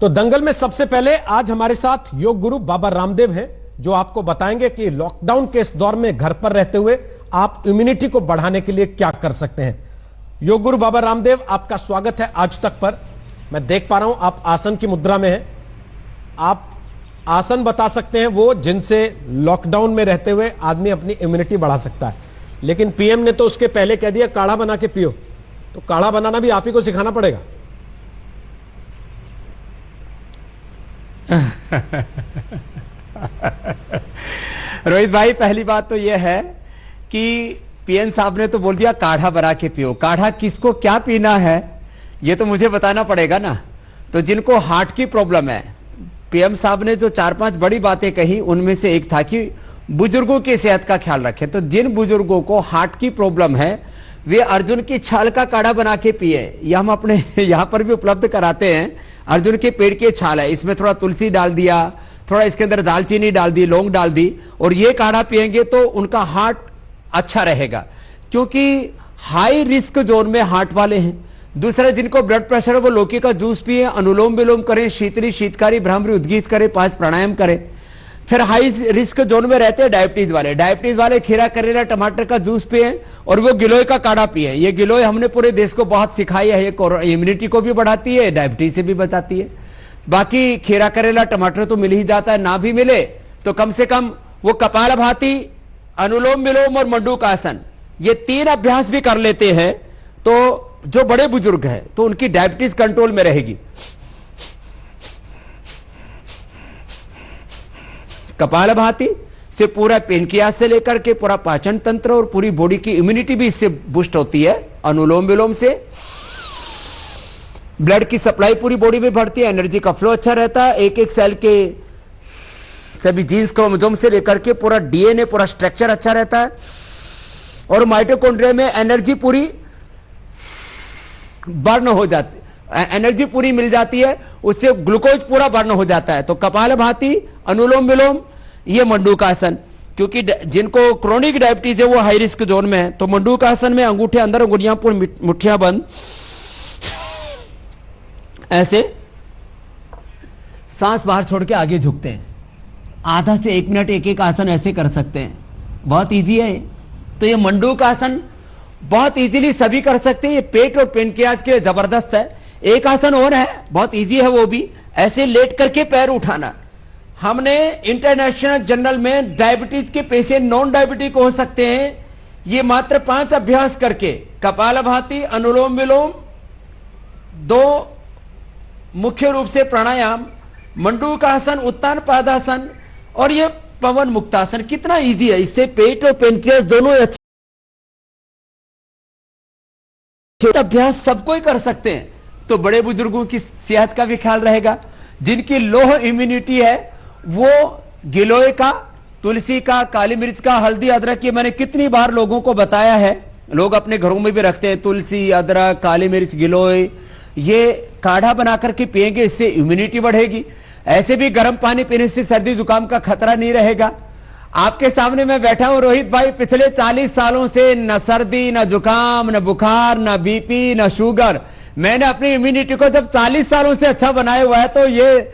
तो दंगल में सबसे पहले आज हमारे साथ योग गुरु बाबा रामदेव हैं, जो आपको बताएंगे कि लॉकडाउन के इस दौर में घर पर रहते हुए आप इम्यूनिटी को बढ़ाने के लिए क्या कर सकते हैं। योग गुरु बाबा रामदेव, आपका स्वागत है आज तक पर। मैं देख पा रहा हूं आप आसन की मुद्रा में हैं। आप आसन बता सकते हैं वो जिनसे लॉकडाउन में रहते हुए आदमी अपनी इम्यूनिटी बढ़ा सकता है। लेकिन पीएम ने तो उसके पहले कह दिया काढ़ा बना के पियो, तो काढ़ा बनाना भी आप ही को सिखाना पड़ेगा। रोहित भाई, पहली बात तो यह है कि पीएम साहब ने तो बोल दिया काढ़ा बना के पियो। काढ़ा किसको क्या पीना है ये तो मुझे बताना पड़ेगा ना। तो जिनको हार्ट की प्रॉब्लम है, पीएम साहब ने जो 4-5 बड़ी बातें कही उनमें से एक था कि बुजुर्गों की सेहत का ख्याल रखें। तो जिन बुजुर्गों को हार्ट की प्रॉब्लम है वे अर्जुन की छाल का काढ़ा बना के पिए। यह हम अपने यहाँ पर भी उपलब्ध कराते हैं। अर्जुन के पेड़ की छाल है, इसमें थोड़ा तुलसी डाल दिया, थोड़ा इसके अंदर दालचीनी डाल दी, लौंग डाल दी, और ये काढ़ा पिएंगे तो उनका हार्ट अच्छा रहेगा, क्योंकि हाई रिस्क जोन में हार्ट वाले हैं। दूसरा, जिनको ब्लड प्रेशर है वो लौकी का जूस पिए, अनुलोम विलोम करें, शीतली शीतकारी भ्रामरी उद्गीत करें, 5 प्राणायाम करें। फिर हाई रिस्क जोन में रहते हैं डायबिटीज वाले खीरा करेला टमाटर का जूस पिए और वो गिलोय का काढ़ा पिए। ये गिलोय हमने पूरे देश को बहुत सिखाई है, ये इम्यूनिटी को भी बढ़ाती है, डायबिटीज से भी बचाती है। बाकी खीरा करेला टमाटर तो मिल ही जाता है, ना भी मिले तो कम से कम वो कपालभाति, अनुलोम विलोम और मंडूक आसन, ये 3 अभ्यास भी कर लेते हैं तो जो बड़े बुजुर्ग हैं तो उनकी डायबिटीज कंट्रोल में रहेगी। कपालभाति से पूरा पेनक्रियास से लेकर के पूरा पाचन तंत्र और पूरी बॉडी की इम्यूनिटी भी इससे बूस्ट होती है। अनुलोम विलोम से ब्लड की सप्लाई पूरी बॉडी में बढ़ती है, एनर्जी का फ्लो अच्छा रहता है, एक सेल के सभी जीन्स क्रोमोसोम से लेकर के पूरा डीएनए पूरा स्ट्रक्चर अच्छा रहता है, और माइटोकॉन्ड्रिया में एनर्जी पूरी बर्न हो जाती है, एनर्जी पूरी मिल जाती है, उससे ग्लूकोज पूरा बर्न हो जाता है। तो कपालभाति, अनुलोम विलोम, ये मंडूक आसन, क्योंकि जिनको क्रोनिक डायबिटीज है वो हाई रिस्क जोन में है। तो मंडूक आसन में अंगूठे अंदर, अंगुलियां पूरी मुट्ठियां बंद, ऐसे सांस बाहर छोड़ के आगे झुकते हैं। आधा से 1 मिनट एक आसन ऐसे कर सकते हैं, बहुत इजी है। तो ये मंडूक आसन बहुत इजीली सभी कर सकते हैं। ये पेट और पेनक्रियाज के लिए जबरदस्त है। एक आसन और है, बहुत इजी है वो भी, ऐसे लेट करके पैर उठाना। हमने इंटरनेशनल जर्नल में डायबिटीज के पेशेंट नॉन डायबिटिक हो सकते हैं, ये मात्र 5 अभ्यास करके, कपालभाति, अनुलोम विलोम, 2 मुख्य रूप से प्राणायाम, मंडूक आसन, उत्तान पादासन और ये पवन मुक्तासन। कितना इजी है, इससे पेट और पेनक्रियास दोनों अच्छे अभ्यास सबको ही कर सकते हैं। तो बड़े बुजुर्गों की सेहत का भी ख्याल रहेगा। जिनकी लोह इम्यूनिटी है वो गिलोय का, तुलसी का, काली मिर्च का, हल्दी, अदरक, ये मैंने कितनी बार लोगों को बताया है। लोग अपने घरों में भी रखते हैं तुलसी, अदरक, काली मिर्च, गिलोय, ये काढ़ा बनाकर के पिएंगे, इससे इम्यूनिटी बढ़ेगी। ऐसे भी गर्म पानी पीने से सर्दी जुकाम का खतरा नहीं रहेगा। आपके सामने मैं बैठा हूं रोहित भाई, पिछले 40 सालों से न सर्दी, न जुकाम, न बुखार, न बीपी, न शुगर। मैंने अपनी इम्यूनिटी को जब 40 सालों से अच्छा बनाया हुआ है, तो ये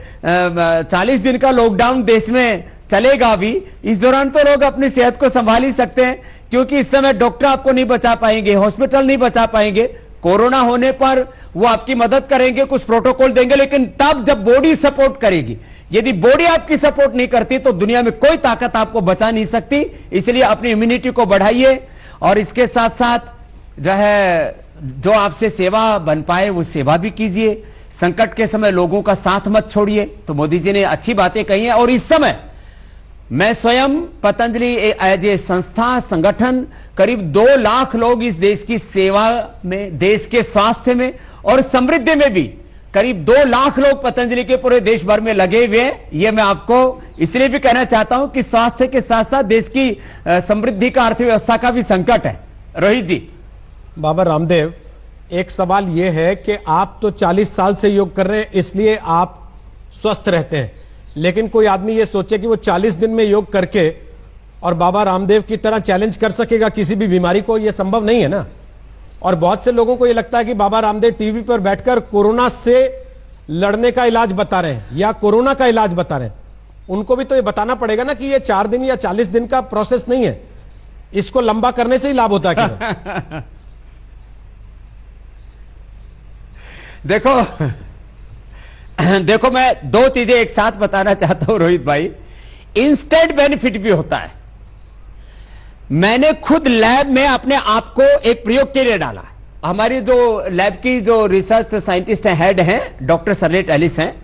40 दिन का लॉकडाउन देश में चलेगा भी, इस दौरान तो लोग अपनी सेहत को संभाल ही सकते हैं, क्योंकि इस समय डॉक्टर आपको नहीं बचा पाएंगे, हॉस्पिटल नहीं बचा पाएंगे। कोरोना होने पर वो आपकी मदद करेंगे, कुछ प्रोटोकॉल देंगे, लेकिन तब जब बॉडी सपोर्ट करेगी। यदि बॉडी आपकी सपोर्ट नहीं करती तो दुनिया में कोई ताकत आपको बचा नहीं सकती। इसलिए अपनी इम्यूनिटी को बढ़ाइए, और इसके साथ साथ जो है जो आपसे सेवा बन पाए वो सेवा भी कीजिए। संकट के समय लोगों का साथ मत छोड़िए। तो मोदी जी ने अच्छी बातें कही हैं, और इस समय मैं स्वयं पतंजलि एज ए संस्था, संगठन, करीब 2 लाख लोग इस देश की सेवा में, देश के स्वास्थ्य में और समृद्धि में भी करीब 2 लाख लोग पतंजलि के पूरे देश भर में लगे हुए हैं। ये मैं आपको इसलिए भी कहना चाहता हूं कि स्वास्थ्य के साथ साथ देश की समृद्धि का, अर्थव्यवस्था का भी संकट है। रोहित जी। बाबा रामदेव, एक सवाल यह है कि आप तो 40 साल से योग कर रहे हैं, इसलिए आप स्वस्थ रहते हैं, लेकिन कोई आदमी ये सोचे कि वो 40 दिन में योग करके और बाबा रामदेव की तरह चैलेंज कर सकेगा किसी भी बीमारी को, ये संभव नहीं है ना। और बहुत से लोगों को ये लगता है कि बाबा रामदेव टीवी पर बैठकर कोरोना से लड़ने का इलाज बता रहे हैं या कोरोना का इलाज बता रहे हैं, उनको भी तो ये बताना पड़ेगा ना कि ये 4 दिन या 40 दिन का प्रोसेस नहीं है, इसको लंबा करने से ही लाभ होता है केवल। देखो मैं दो चीजें एक साथ बताना चाहता हूं रोहित भाई। इंस्टेंट बेनिफिट भी होता है। मैंने खुद लैब में अपने आप को एक प्रयोग के लिए डाला। हमारी जो लैब की जो रिसर्च साइंटिस्ट हैं, हेड हैं, डॉक्टर सरलेट एलिस हैं,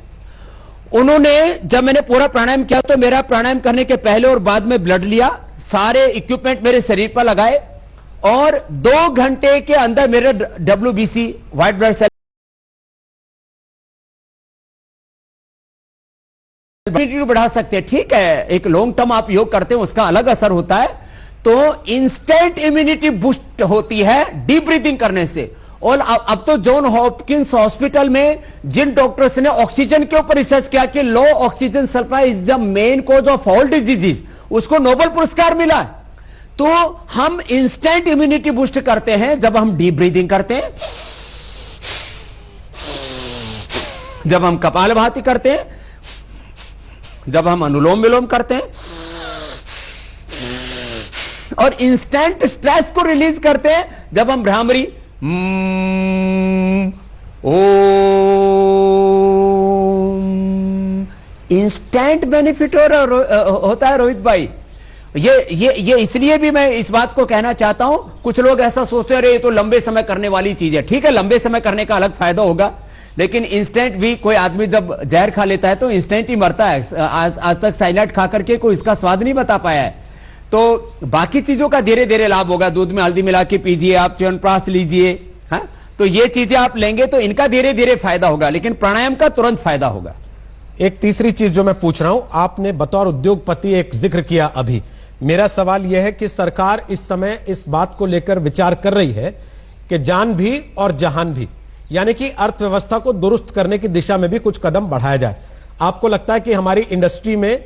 उन्होंने जब मैंने पूरा प्राणायाम किया तो मेरा प्राणायाम करने के पहले और बाद में ब्लड लिया, सारे इक्विपमेंट मेरे शरीर पर लगाए और 2 घंटे के अंदर मेरे WBC व्हाइट ब्लड सेल बढ़ा सकते हैं। ठीक है, एक लॉन्ग टर्म आप योग करते हैं उसका अलग असर होता है। तो इंस्टेंट इम्यूनिटी बूस्ट होती है डीप ब्रीथिंग करने से। और अब तो जॉन हॉपकिंस हॉस्पिटल में जिन डॉक्टर्स ने ऑक्सीजन के ऊपर रिसर्च किया कि low oxygen supply is the main cause of all diseases, उसको नोबेल पुरस्कार मिला है। तो हम इंस्टेंट इम्यूनिटी बूस्ट करते हैं जब हम डीप ब्रीथिंग करते हैं, जब हम कपालभाति करते हैं, जब हम अनुलोम विलोम करते हैं और इंस्टेंट स्ट्रेस को रिलीज करते हैं जब हम भ्रामरी इंस्टेंट बेनिफिट होता है रोहित भाई। ये इसलिए भी मैं इस बात को कहना चाहता हूं। कुछ लोग ऐसा सोचते हैं अरे ये तो लंबे समय करने वाली चीज है। ठीक है, लंबे समय करने का अलग फायदा होगा, लेकिन इंस्टेंट भी कोई आदमी जब जहर खा लेता है तो इंस्टेंट ही मरता है। आज तक साइनाइड खा करके कोई इसका स्वाद नहीं बता पाया है। तो बाकी चीजों का धीरे धीरे लाभ होगा। दूध में हल्दी मिला के पीजिए, आप च्यवनप्राश लीजिए, हाँ, तो ये चीजें आप लेंगे तो इनका धीरे धीरे फायदा होगा, लेकिन प्राणायाम का तुरंत फायदा होगा। एक तीसरी चीज जो मैं पूछ रहा हूं, आपने बतौर उद्योगपति एक जिक्र किया अभी, मेरा सवाल यह है कि सरकार इस समय इस बात को लेकर विचार कर रही है कि जान भी और जहान भी, यानी कि अर्थव्यवस्था को दुरुस्त करने की दिशा में भी कुछ कदम बढ़ाया जाए। आपको लगता है कि हमारी इंडस्ट्री में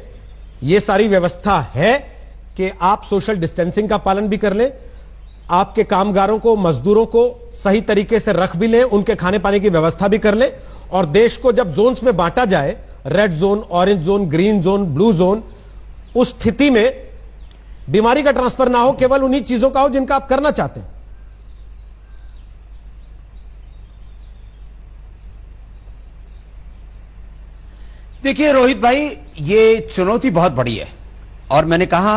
यह सारी व्यवस्था है कि आप सोशल डिस्टेंसिंग का पालन भी कर लें, आपके कामगारों को, मजदूरों को सही तरीके से रख भी लें, उनके खाने पाने की व्यवस्था भी कर लें, और देश को जब जोन्स में बांटा जाए, red zone, orange zone, green zone, blue zone, उस स्थिति में बीमारी का ट्रांसफर ना हो, केवल उन्हीं चीजों का हो जिनका आप करना चाहते हैं। देखिए रोहित भाई, ये चुनौती बहुत बड़ी है और मैंने कहा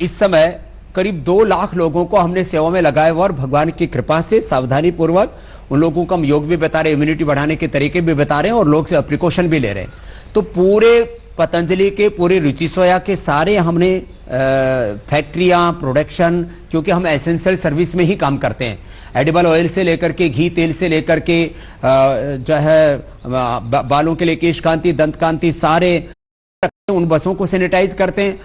इस समय करीब 2 लाख लोगों को हमने सेवा में लगाया हुआ और भगवान की कृपा से सावधानी पूर्वक उन लोगों को हम योग भी बता रहे हैं, इम्यूनिटी बढ़ाने के तरीके भी बता रहे हैं और लोग प्रिकॉशन भी ले रहे हैं। तो पूरे पतंजलि के, पूरे रुचि सोया के सारे हमने फैक्ट्रियां, प्रोडक्शन, क्योंकि हम एसेंशियल सर्विस में ही काम करते हैं, एडिबल ऑयल से लेकर के, घी तेल से लेकर के जो है बालों के लिए केश कांति, दंत कांति, सारे उन बसों को सैनिटाइज करते हैं।